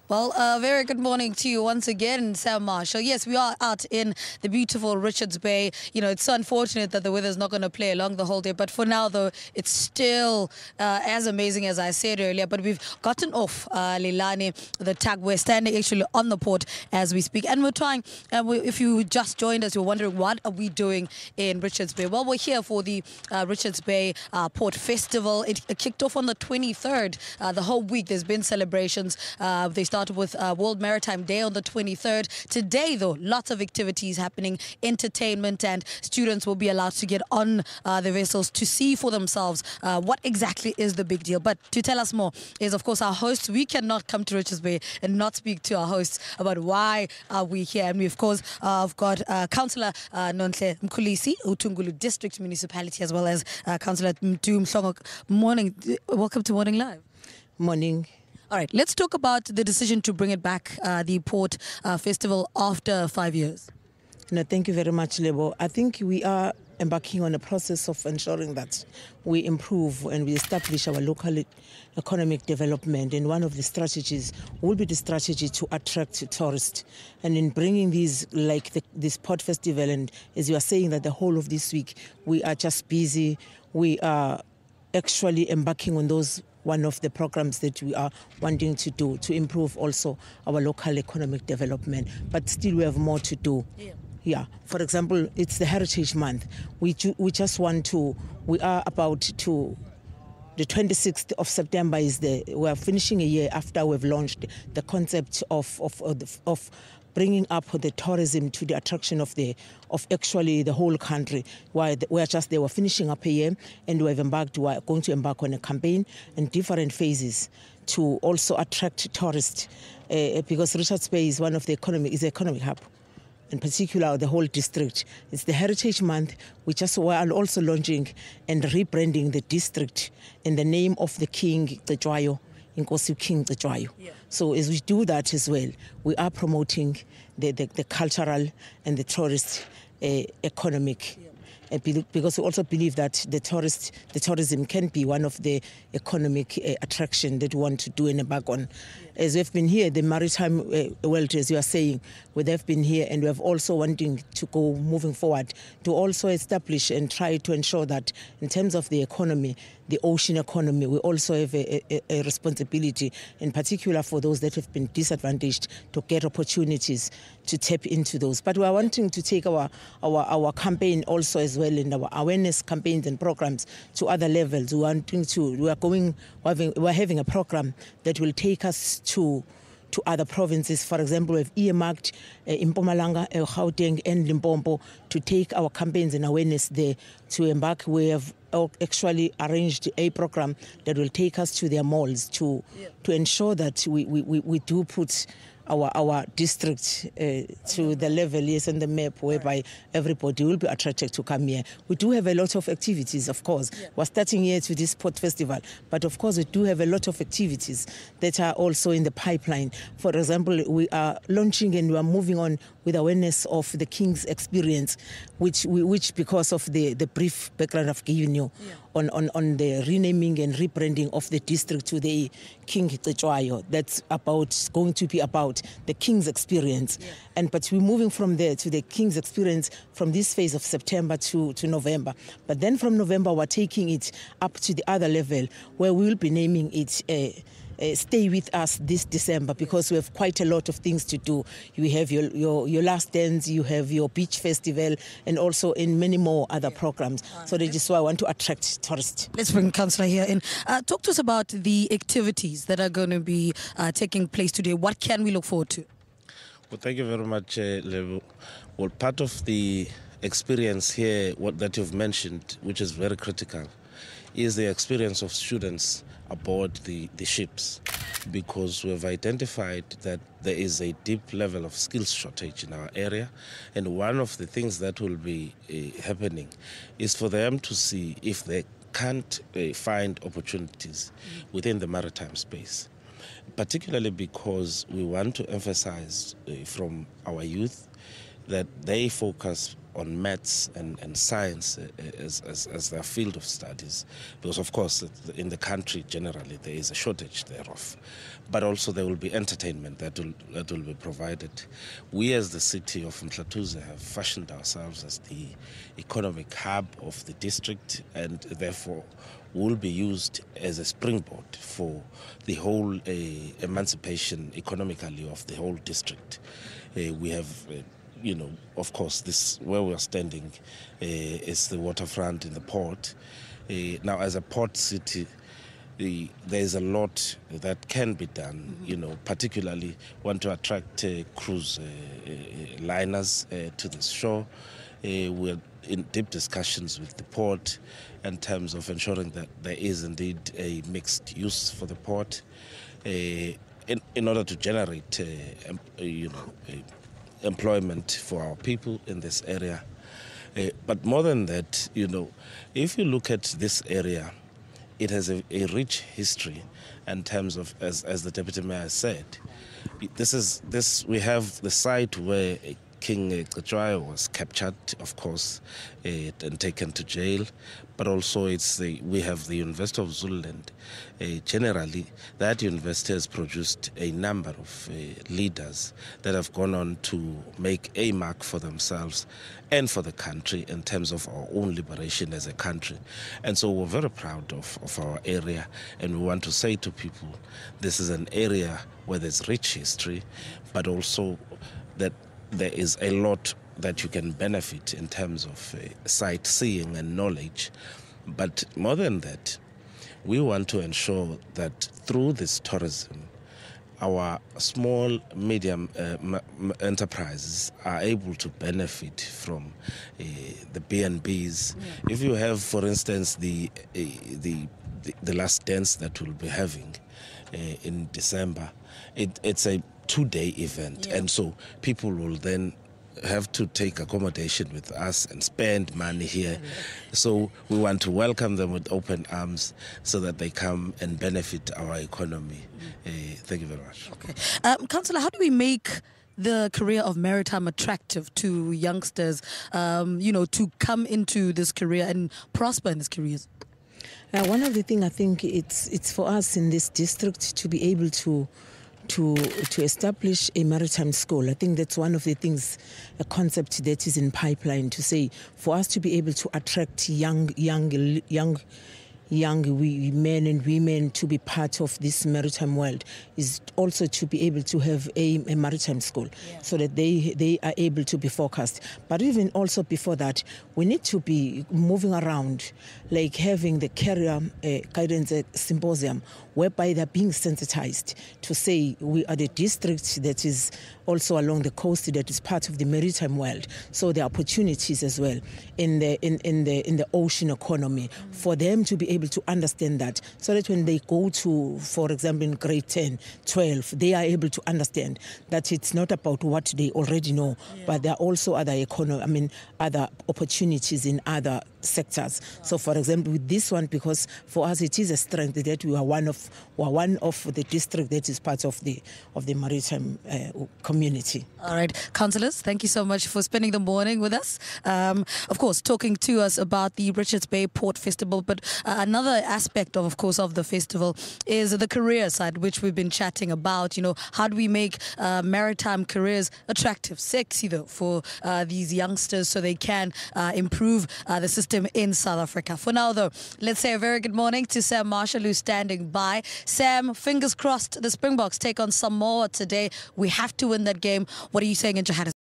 Well, very good morning to you once again, Sam Marshall. Yes, we are out in the beautiful Richards Bay. You know, it's so unfortunate that the weather's not going to play along the whole day. But for now, though, it's still as amazing as I said earlier. But we've gotten off Lilani, the tag. We're standing actually on the port as we speak. And we're trying, if you just joined us, you're wondering, what are we doing in Richards Bay? Well, we're here for the Richards Bay Port Festival. It kicked off on the 23rd. The whole week there's been celebrations. They started with World Maritime Day on the 23rd. Today, though, lots of activities happening, entertainment, and students will be allowed to get on the vessels to see for themselves what exactly is the big deal. But to tell us more is, of course, our hosts. We cannot come to Richards Bay and not speak to our hosts about why are we here. And we, of course, have got Councillor Nonhle Mkhulisi, Utungulu District Municipality, as well as Councillor Mdu Mhlongo. Morning. Welcome to Morning Live. Morning. All right, let's talk about the decision to bring it back, the Port Festival, after 5 years. No, thank you very much, Lebo. I think we are embarking on a process of ensuring that we improve and we establish our local economic development. And one of the strategies will be the strategy to attract tourists. And in bringing these, like this Port Festival, and as you are saying that the whole of this week, we are just busy. We are actually embarking on those one of the programs that we are wanting to do to improve also our local economic development. But still we have more to do. Yeah. For example, it's the Heritage Month. We just want to, we are about to, the 26th of September we are finishing a year after we've launched the concept of bringing up the tourism to the attraction of actually the whole country. They were finishing up a year, and we are going to embark on a campaign and different phases to also attract tourists, because Richards Bay is one of the economic hub. In particular, the whole district. It's the Heritage Month. We are also launching and rebranding the district in the name of the King Cetshwayo, Inkosi King Cetshwayo. So as we do that as well, we are promoting the cultural and the tourist economic. Because we also believe that the tourism can be one of the economic attraction that we want to do and embark on. As we've been here, the maritime world, as you are saying, they've been here, and we have also wanting to go moving forward to also establish and try to ensure that in terms of the economy, the ocean economy, we also have a responsibility, in particular for those that have been disadvantaged, to get opportunities to tap into those. But we are wanting to take our campaign also as well, in our awareness campaigns and programs to other levels. We are having a program that will take us to other provinces. For example, we've earmarked in Mpumalanga, Gauteng and Limpopo to take our campaigns and awareness there to embark. We have actually arranged a program that will take us to their malls to ensure that we do put our district to the level, yes, on the map, whereby everybody will be attracted to come here. We do have a lot of activities, of course. We're starting here to this Port Festival, but of course we do have a lot of activities that are also in the pipeline. For example, we are launching and we are moving on with awareness of the King's experience, which because of the brief background I've given you on the renaming and rebranding of the district to the King Cetshwayo. That's going to be about the King's experience. But we're moving from there to the King's experience from this phase of September to November. But then from November, we're taking it up to the other level, where we will be naming it Stay With Us this December, because we have quite a lot of things to do. You have your last dance, you have your beach festival, and also in many more other programs. So that is why I want to attract tourists. Let's bring Councillor here in. Talk to us about the activities that are going to be taking place today. What can we look forward to? Well, thank you very much, Levo. Well, part of the experience here, that you've mentioned, which is very critical, is the experience of students aboard the ships, because we have identified that there is a deep level of skills shortage in our area, and one of the things that will be happening is for them to see if they can't find opportunities within the maritime space, particularly because we want to emphasize from our youth that they focus on maths and science as their field of studies, because of course in the country generally there is a shortage thereof, but also there will be entertainment that will be provided. We as the city of Mhlathuze have fashioned ourselves as the economic hub of the district, and therefore will be used as a springboard for the whole emancipation economically of the whole district. We have of course, this where we are standing is the waterfront in the port. Now, as a port city, there is a lot that can be done. Particularly want to attract cruise liners to the shore. We're in deep discussions with the port in terms of ensuring that there is indeed a mixed use for the port, in order to generate, employment for our people in this area. But more than that, if you look at this area, it has a rich history in terms of, as the Deputy Mayor said, we have the site where King Cetshwayo was captured, of course, and taken to jail, but also we have the University of Zululand. Generally, that university has produced a number of leaders that have gone on to make a mark for themselves and for the country in terms of our own liberation as a country. And so we're very proud of our area, and we want to say to people, this is an area where there's rich history, but also that there is a lot that you can benefit in terms of sightseeing and knowledge. But more than that, we want to ensure that through this tourism, our small, medium enterprises are able to benefit from the B&Bs. Yeah. If you have, for instance, the last dance that we'll be having in December, it's a 2-day event, and so people will then have to take accommodation with us and spend money here. So we want to welcome them with open arms so that they come and benefit our economy. Thank you very much. Okay. Councillor, how do we make the career of maritime attractive to youngsters, to come into this career and prosper in this career? One of the things I think it's for us in this district to be able to establish a maritime school. I think that's one of the things, a concept that is in pipeline, to say for us to be able to attract young men and women to be part of this maritime world is also to be able to have a maritime school, so that they are able to be focused. But even also before that, we need to be moving around, like having the career guidance symposium, whereby they're being sensitized to say we are the district that is also along the coast that is part of the maritime world. So there are opportunities as well in the ocean economy for them to be able to understand that, so that when they go to, for example, in grade 10, 12, they are able to understand that it's not about what they already know, but there are also other other opportunities in other sectors. So, for example, with this one, because for us it is a strength that we are one of the district that is part of the maritime community. All right, councillors, thank you so much for spending the morning with us. Of course, talking to us about the Richards Bay Port Festival, but another aspect of course, of the festival is the career side, which we've been chatting about. How do we make maritime careers attractive, sexy though, for these youngsters so they can improve the system in South Africa. For now though, let's say a very good morning to Sam Marshall, who's standing by. Sam, fingers crossed the Springboks take on Samoa today. We have to win that game. What are you saying in Johannesburg?